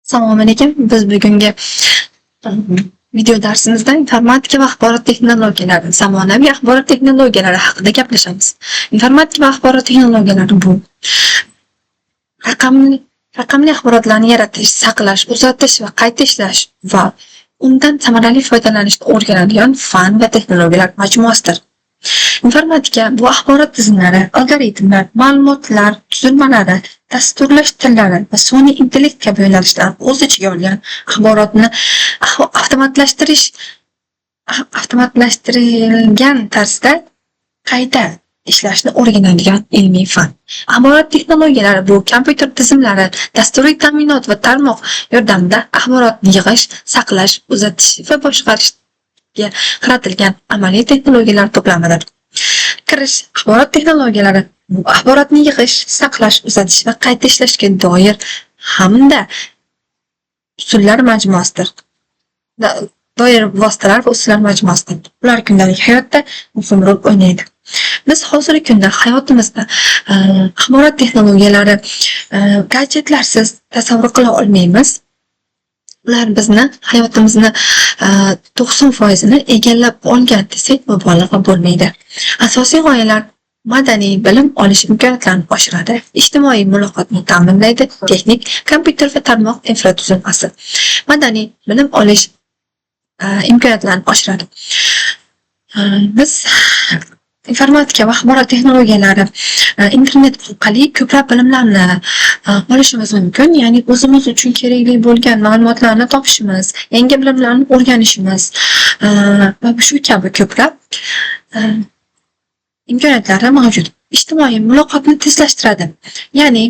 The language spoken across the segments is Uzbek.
Assalomu alaykum. Biz bugungi video darsimizda informatika va axborot texnologiyalari, zamonaviy axborot texnologiyalari haqida gaplashamiz. Informatika va axborot texnologiyalari bu raqamli axborotlarni yaratish, saqlash, uzatish va qayta ishlash va undan samarali foydalanishni o'rganadigan fan va texnologiyalar majmuasidir. Informatika bu axborot tizimlari, algoritmlar, ma'lumotlar tuzilmalari, dasturlash tillari va sun'iy intellekt kabi yo'nalishlarni o'z ichiga olgan axborotni avtomatlashtirilgan tarzda qayta ishlashni o'rganadigan ilmiy fan. Axborot texnologiyalari bu kompyuter tizimlari, dasturiy ta'minot va tarmoq yordamida axborotni yig'ish, saqlash, uzatish va boshqarishga qaratilgan amaliy texnologiyalar to'plamidir. Axborot texnologiyalari bu axborotni yig'ish, saqlash, uzatish va qayta ishlashga doir hamda usullar majmuasidir. Doir vositalar va usullar majmuasidir. Ular kundalik hayotda muhim rol o'ynaydi. Biz hozirgi kunda hayotimizda axborot texnologiyalari gadjetlarsiz tasavvur qila olmaymiz. Ular bizni hayotimizni 90% egallab olgan desak mubolag'a bo'lmaydi. Asosiy g'oyalar madaniy bilim olish imkoniyatlarini oshiradi, ijtimoiy muloqotni ta'minlaydi, texnik, kompyuter va tarmoq infratuzilmasi madaniy bilim olish imkoniyatlarini oshiradi. Biz informatika va axborot texnologiyalari internet orqali ko'plab bilimlarni olishimiz mumkin. Ya'ni o'zimiz uchun kerakli bo'lgan ma'lumotlarni topishimiz, yangi bilimlarni o'rganishimiz va shu kabi ko'plab imkoniyatlari mavjud. Ijtimoiy muloqotni tezlashtiradi. Ya'ni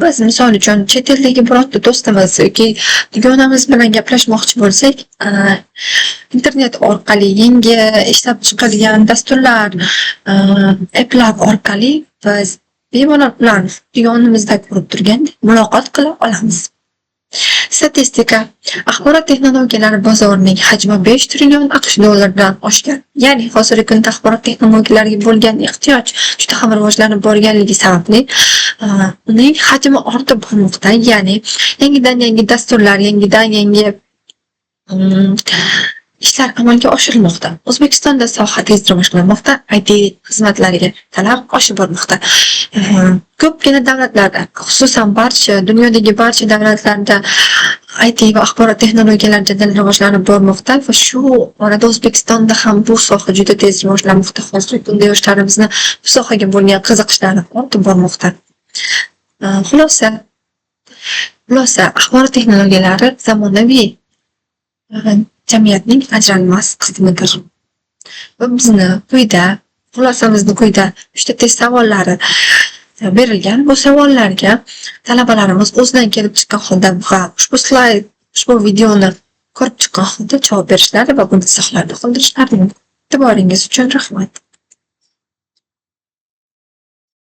biz misol uchun chet eldagi birorta do'stimiz yoki dugonamiz bilan gaplashmoqchi bo'lsak, internet orqali yangi ishlab chiqilgan dasturlar, applar orqali biz bemalol ularni yonimizda ko'rib turgandek muloqot qila olamiz. Statistika: axborot texnologiyalari bozorining hajmi 5 trillion AQSh dollaridan oshgan. Ya'ni hozirgi kunda axborot texnologiyalariga bo'lgan ehtiyoj juda ham rivojlanib borganligi sababli uning hajmi ortib bormoqda. Ya'ni yangi dasturlar, yangi ishlar amalga oshirilmoqda. O'zbekistonda soha tez rivojlanmoqda, IT xizmatlariga talab oshib bormoqda. Ko'pgina davlatlarda, xususan dunyodagi barcha davlatlarda IT va axborot texnologiyalari jadal rivojlanib bormoqda va shu orada O'zbekistonda ham bu soha juda tez rivojlanmoqda. Hozirgi kunda yoshlarimizni bu sohaga bo'lgan qiziqishlari ortib bormoqda. Xulosa, axborot texnologiyalari zamonaviy jamiyatning ajralmas qismidir. Va xulosamizni quyida 3 test savollari berilgan. Bu savollarga talabalarimiz o'zidan kelib chiqqan holda va ushbu videoni ko'rib chiqqan holda javob berishlari va buni izohlarda qoldirishlari mumkin. E'tiboringiz uchun rahmat.